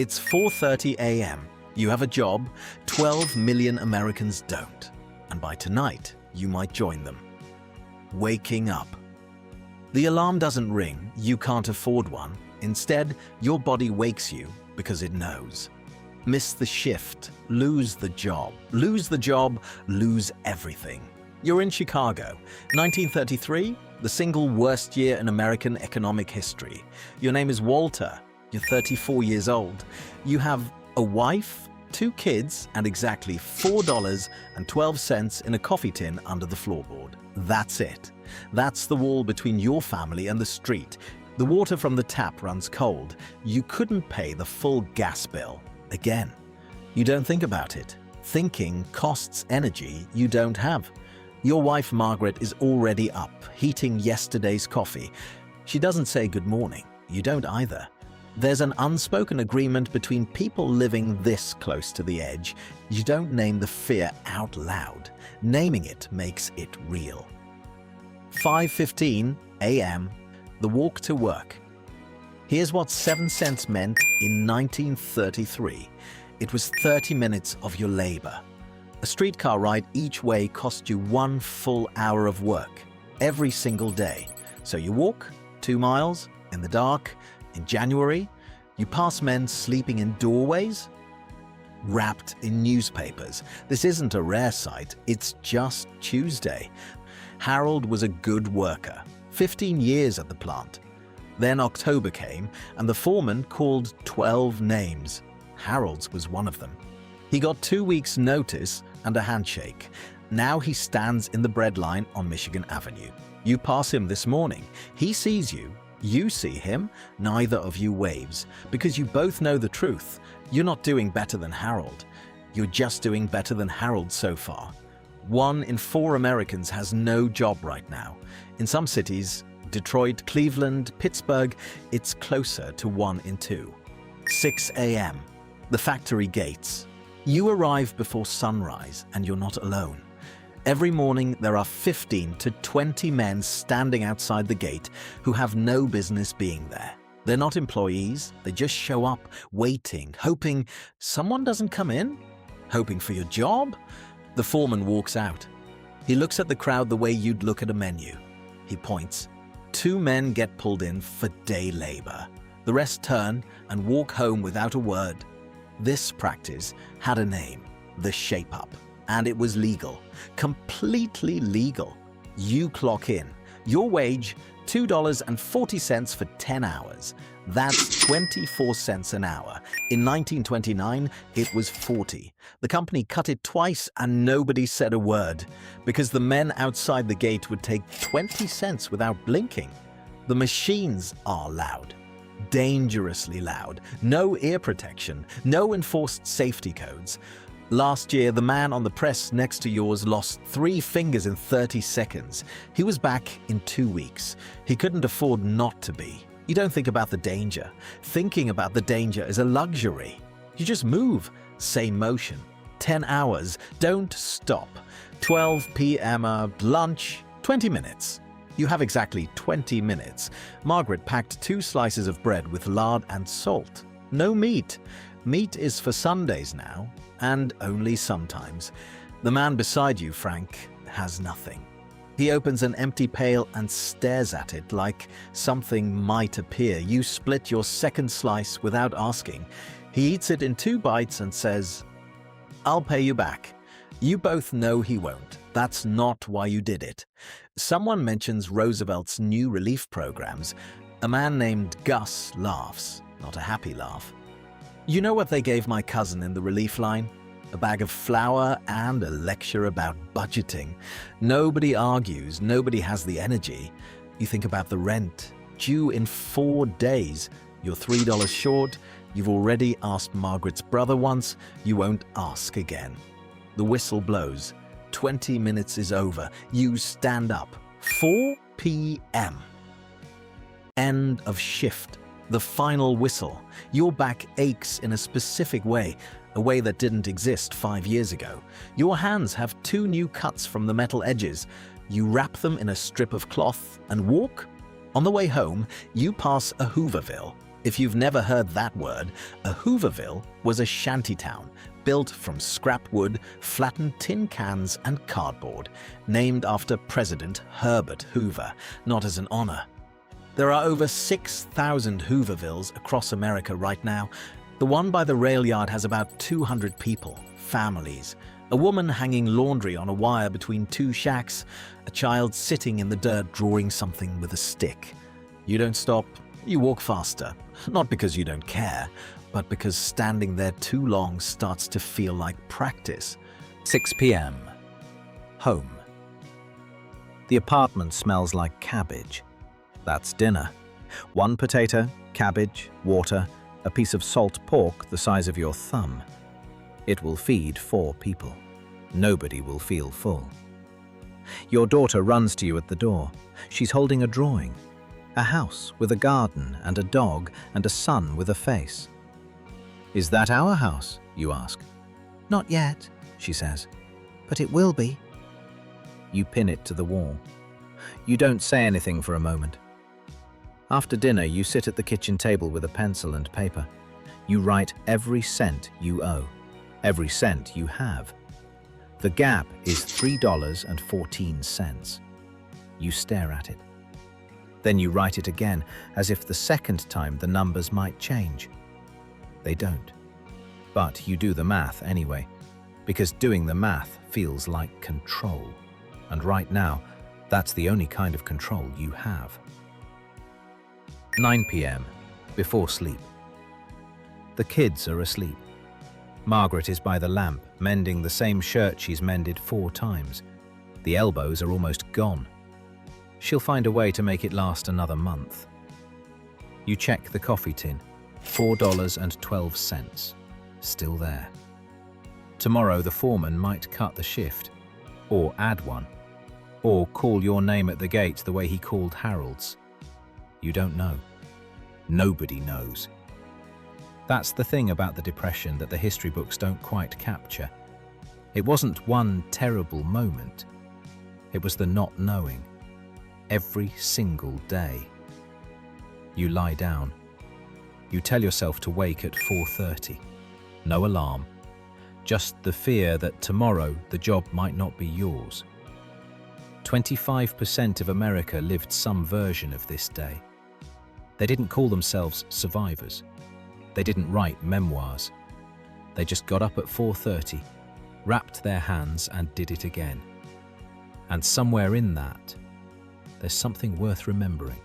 It's 4:30 a.m. You have a job, 12 million Americans don't. And by tonight, you might join them. Waking up. The alarm doesn't ring, you can't afford one. Instead, your body wakes you because it knows. Miss the shift, lose the job, lose everything. You're in Chicago, 1933, the single worst year in American economic history. Your name is Walter, you're 34 years old. You have a wife, 2 kids, and exactly $4.12 in a coffee tin under the floorboard. That's it. That's the wall between your family and the street. The water from the tap runs cold. You couldn't pay the full gas bill. Again, you don't think about it. Thinking costs energy you don't have. Your wife Margaret is already up, heating yesterday's coffee. She doesn't say good morning. You don't either. There's an unspoken agreement between people living this close to the edge. You don't name the fear out loud. Naming it makes it real. 5:15 a.m. The walk to work. Here's what 7 cents meant in 1933. It was 30 minutes of your labor. A streetcar ride each way cost you 1 full hour of work every single day. So you walk 2 miles in the dark. In January, you pass men sleeping in doorways, wrapped in newspapers. This isn't a rare sight, it's just Tuesday. Harold was a good worker, 15 years at the plant. Then October came, and the foreman called 12 names. Harold's was one of them. He got 2 weeks' notice and a handshake. Now he stands in the bread line on Michigan Avenue. You pass him this morning. He sees you. You see him. Neither of you waves, because you both know the truth. You're not doing better than Harold. You're just doing better than Harold so far. 1 in 4 Americans has no job right now. In some cities, Detroit, Cleveland, Pittsburgh, it's closer to 1 in 2. 6 a.m. The factory gates. You arrive before sunrise, and you're not alone. Every morning, there are 15 to 20 men standing outside the gate who have no business being there. They're not employees, they just show up, waiting, hoping someone doesn't come in, hoping for your job. The foreman walks out. He looks at the crowd the way you'd look at a menu. He points. 2 men get pulled in for day labor. The rest turn and walk home without a word. This practice had a name, the shape-up, and it was legal, completely legal. You clock in. Your wage, $2.40 for 10 hours. That's 24 cents an hour. In 1929, it was 40. The company cut it twice and nobody said a word, because the men outside the gate would take 20 cents without blinking. The machines are loud. Dangerously loud. No ear protection. No enforced safety codes. Last year, the man on the press next to yours lost 3 fingers in 30 seconds. He was back in 2 weeks. He couldn't afford not to be. You don't think about the danger. Thinking about the danger is a luxury. You just move. Same motion. 10 hours. Don't stop. 12 p.m. Lunch. 20 minutes. You have exactly 20 minutes. Margaret packed 2 slices of bread with lard and salt. No meat. Meat is for Sundays now, and only sometimes. The man beside you, Frank, has nothing. He opens an empty pail and stares at it like something might appear. You split your second slice without asking. He eats it in 2 bites and says, "I'll pay you back." You both know he won't. That's not why you did it. Someone mentions Roosevelt's new relief programs. A man named Gus laughs, not a happy laugh. You know what they gave my cousin in the relief line? A bag of flour and a lecture about budgeting. Nobody argues, nobody has the energy. You think about the rent, due in 4 days. You're $3 short. You've already asked Margaret's brother once. You won't ask again. The whistle blows. 20 minutes is over. You stand up. 4 p.m. End of shift. The final whistle. Your back aches in a specific way, a way that didn't exist 5 years ago. Your hands have 2 new cuts from the metal edges. You wrap them in a strip of cloth and walk. On the way home, you pass a Hooverville. If you've never heard that word, a Hooverville was a shantytown built from scrap wood, flattened tin cans, and cardboard, named after President Herbert Hoover, not as an honor. There are over 6,000 Hoovervilles across America right now. The one by the rail yard has about 200 people, families, a woman hanging laundry on a wire between two shacks, a child sitting in the dirt drawing something with a stick. You don't stop, you walk faster, not because you don't care, but because standing there too long starts to feel like practice. 6 p.m. Home. The apartment smells like cabbage. That's dinner. 1 potato, cabbage, water, a piece of salt pork the size of your thumb. It will feed 4 people. Nobody will feel full. Your daughter runs to you at the door. She's holding a drawing. A house with a garden and a dog and a sun with a face. "Is that our house?" you ask. "Not yet," she says, "but it will be." You pin it to the wall. You don't say anything for a moment. After dinner, you sit at the kitchen table with a pencil and paper. You write every cent you owe, every cent you have. The gap is $3.14. You stare at it. Then you write it again, as if the second time the numbers might change. They don't. But you do the math anyway, because doing the math feels like control. And right now, that's the only kind of control you have. 9 p.m. Before sleep. The kids are asleep. Margaret is by the lamp, mending the same shirt she's mended 4 times. The elbows are almost gone. She'll find a way to make it last another month. You check the coffee tin. $4.12. Still there. Tomorrow the foreman might cut the shift, or add one, or call your name at the gate the way he called Harold's. You don't know. Nobody knows. That's the thing about the Depression that the history books don't quite capture. It wasn't one terrible moment. It was the not knowing. Every single day. You lie down. You tell yourself to wake at 4:30. No alarm. Just the fear that tomorrow the job might not be yours. 25% of America lived some version of this day. They didn't call themselves survivors. They didn't write memoirs. They just got up at 4:30, wrapped their hands and did it again. And somewhere in that, there's something worth remembering.